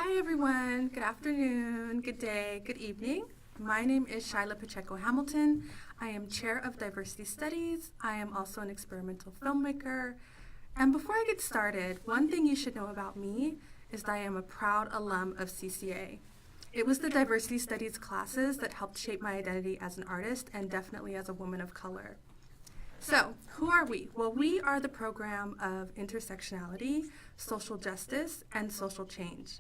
Hi everyone, good afternoon, good day, good evening. My name is Shylah Hamilton. I am Chair of Diversity Studies. I am also an experimental filmmaker. And before I get started, one thing you should know about me is that I am a proud alum of CCA. It was the Diversity Studies classes that helped shape my identity as an artist and definitely as a woman of color. So, who are we? Well, we are the program of intersectionality, social justice, and social change.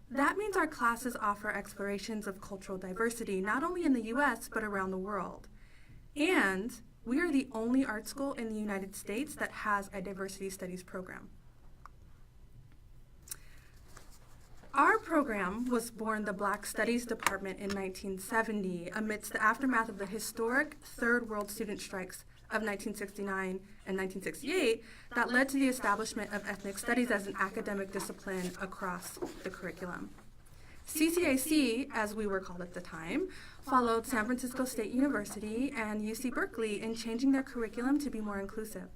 That means our classes offer explorations of cultural diversity, not only in the US, but around the world. And we are the only art school in the United States that has a diversity studies program. Our program was born the Black Studies Department in 1970 amidst the aftermath of the historic Third World student strikes of 1969 and 1968 that led to the establishment of ethnic studies as an academic discipline across the curriculum. CCAC, as we were called at the time, followed San Francisco State University and UC Berkeley in changing their curriculum to be more inclusive.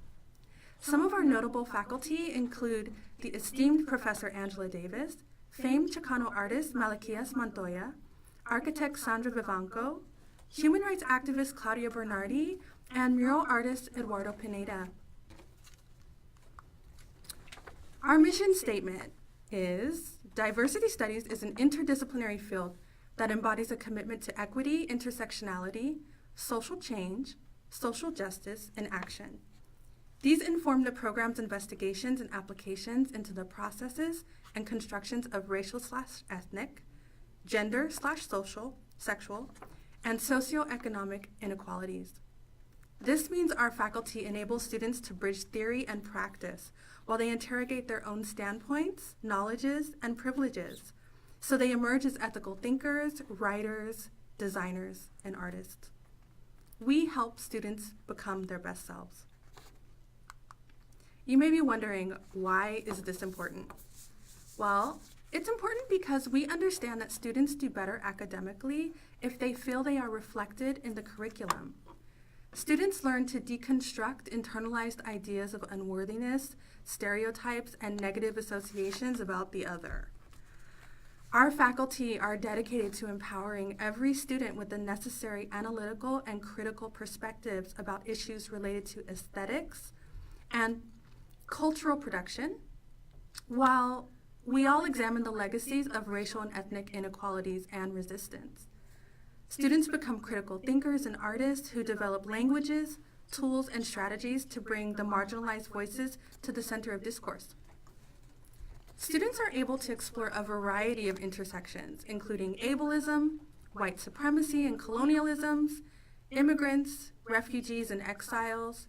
Some of our notable faculty include the esteemed Professor Angela Davis, famed Chicano artist Malaquias Montoya, architect Sandra Vivanco, human rights activist Claudia Bernardi, and mural artist Eduardo Pineda. Our mission statement is, diversity studies is an interdisciplinary field that embodies a commitment to equity, intersectionality, social change, social justice, and action. These inform the program's investigations and applications into the processes and constructions of racial/ethnic, gender/social, sexual, and socioeconomic inequalities. This means our faculty enables students to bridge theory and practice while they interrogate their own standpoints, knowledges, and privileges, so they emerge as ethical thinkers, writers, designers, and artists. We help students become their best selves. You may be wondering, why is this important? Well, it's important because we understand that students do better academically if they feel they are reflected in the curriculum. Students learn to deconstruct internalized ideas of unworthiness, stereotypes, and negative associations about the other. Our faculty are dedicated to empowering every student with the necessary analytical and critical perspectives about issues related to aesthetics and cultural production, while we all examine the legacies of racial and ethnic inequalities and resistance. Students become critical thinkers and artists who develop languages, tools, and strategies to bring the marginalized voices to the center of discourse. Students are able to explore a variety of intersections, including ableism, white supremacy and colonialisms, immigrants, refugees and exiles,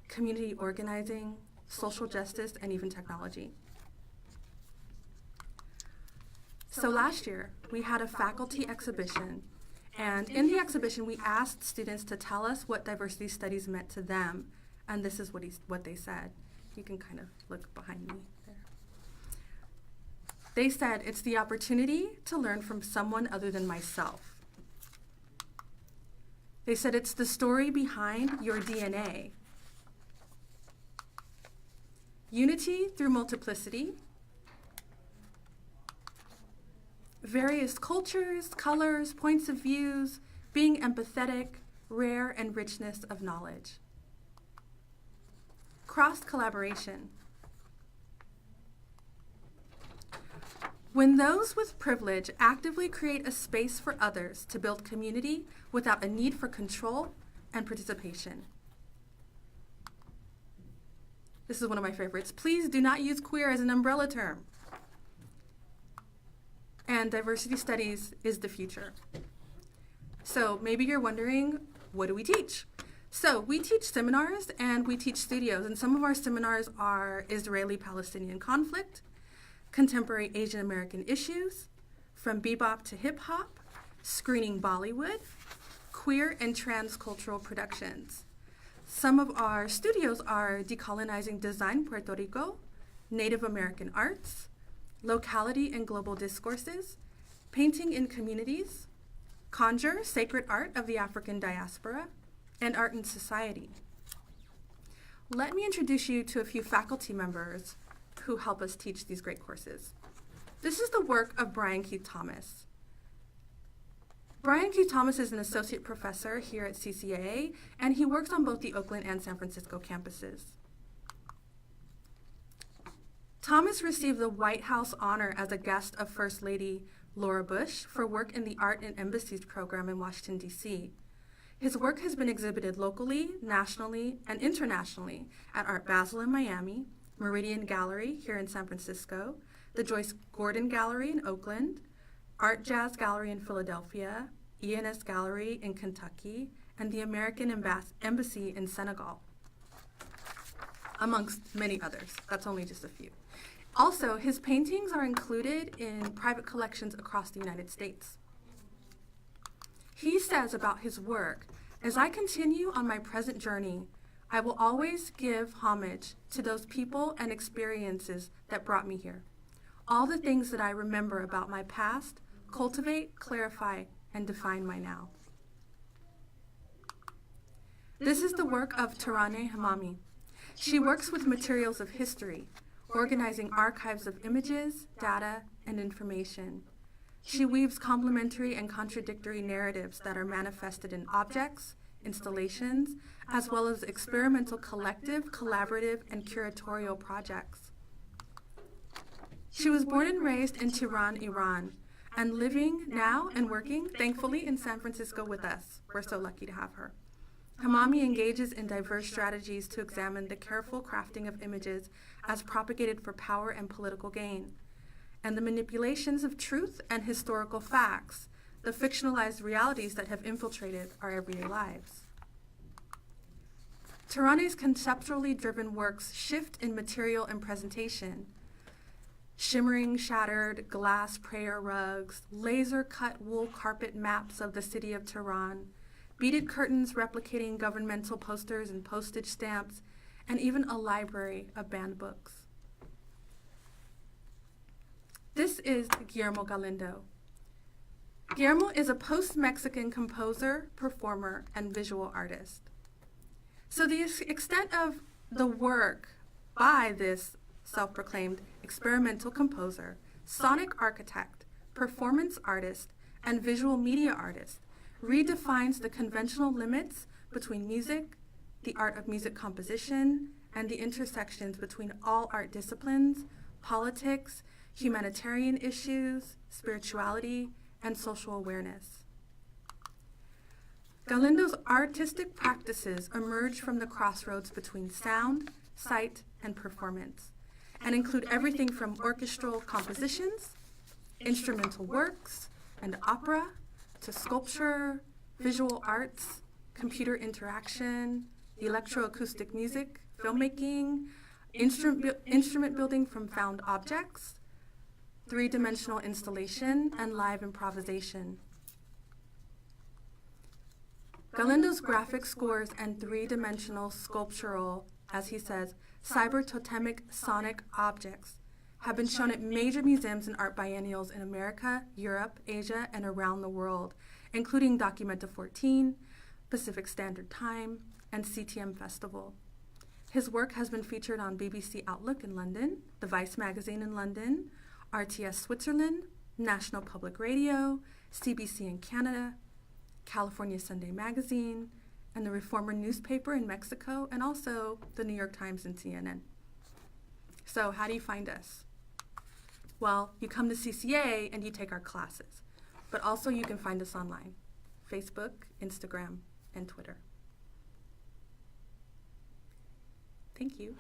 community organizing, social justice, and even technology. So last year, we had a faculty exhibition. And in the exhibition, we asked students to tell us what diversity studies meant to them, and this is what they said. You can kind of look behind me there. They said, it's the opportunity to learn from someone other than myself. They said, it's the story behind your DNA. Unity through multiplicity. Various cultures, colors, points of views, being empathetic, rare, and richness of knowledge. Cross-collaboration. When those with privilege actively create a space for others to build community without a need for control and participation. This is one of my favorites. Please do not use queer as an umbrella term. And diversity studies is the future. So maybe you're wondering, what do we teach? So we teach seminars and we teach studios, and some of our seminars are Israeli-Palestinian conflict, contemporary Asian American issues, from bebop to hip hop, screening Bollywood, queer and trans cultural productions. Some of our studios are decolonizing design Puerto Rico, Native American arts, locality and global discourses, painting in communities, conjure, sacred art of the African diaspora, and art and society. Let me introduce you to a few faculty members who help us teach these great courses. This is the work of Brian Keith Thomas. Brian Keith Thomas is an associate professor here at CCA, and he works on both the Oakland and San Francisco campuses. Thomas received the White House honor as a guest of First Lady Laura Bush for work in the Art and Embassies program in Washington, D.C. His work has been exhibited locally, nationally, and internationally at Art Basel in Miami, Meridian Gallery here in San Francisco, the Joyce Gordon Gallery in Oakland, Art Jazz Gallery in Philadelphia, ENS Gallery in Kentucky, and the American Embassy in Senegal, amongst many others. That's only just a few. Also, his paintings are included in private collections across the United States. He says about his work, "As I continue on my present journey, I will always give homage to those people and experiences that brought me here. All the things that I remember about my past cultivate, clarify, and define my now." This is the work of Taraneh Hamami. She works with materials of history, organizing archives of images, data, and information. She weaves complementary and contradictory narratives that are manifested in objects, installations, as well as experimental collective, collaborative, and curatorial projects. She was born and raised in Tehran, Iran, and living now and working, thankfully, in San Francisco with us. We're so lucky to have her. Hamami engages in diverse strategies to examine the careful crafting of images as propagated for power and political gain, and the manipulations of truth and historical facts, the fictionalized realities that have infiltrated our everyday lives. Taraneh's conceptually driven works shift in material and presentation. Shimmering, shattered glass prayer rugs, laser-cut wool carpet maps of the city of Tehran, beaded curtains replicating governmental posters and postage stamps, and even a library of banned books. This is Guillermo Galindo. Guillermo is a post-Mexican composer, performer, and visual artist. So the extent of the work by this self-proclaimed experimental composer, sonic architect, performance artist, and visual media artist redefines the conventional limits between music, the art of music composition, and the intersections between all art disciplines, politics, humanitarian issues, spirituality, and social awareness. Galindo's artistic practices emerge from the crossroads between sound, sight, and performance, and include everything from orchestral compositions, instrumental works, and opera, to sculpture, visual arts, computer interaction, electroacoustic music, filmmaking, instrument building from found objects, three-dimensional installation, and live improvisation. Galindo's graphic scores and three-dimensional sculptural, as he says, cyber-totemic sonic objects have been shown at major museums and art biennials in America, Europe, Asia, and around the world, including Documenta 14, Pacific Standard Time, and CTM Festival. His work has been featured on BBC Outlook in London, the Vice magazine in London, RTS Switzerland, National Public Radio, CBC in Canada, California Sunday Magazine, and the Reformer newspaper in Mexico, and also the New York Times and CNN. So how do you find us? Well, you come to CCA and you take our classes, but also you can find us online, Facebook, Instagram, and Twitter. Thank you.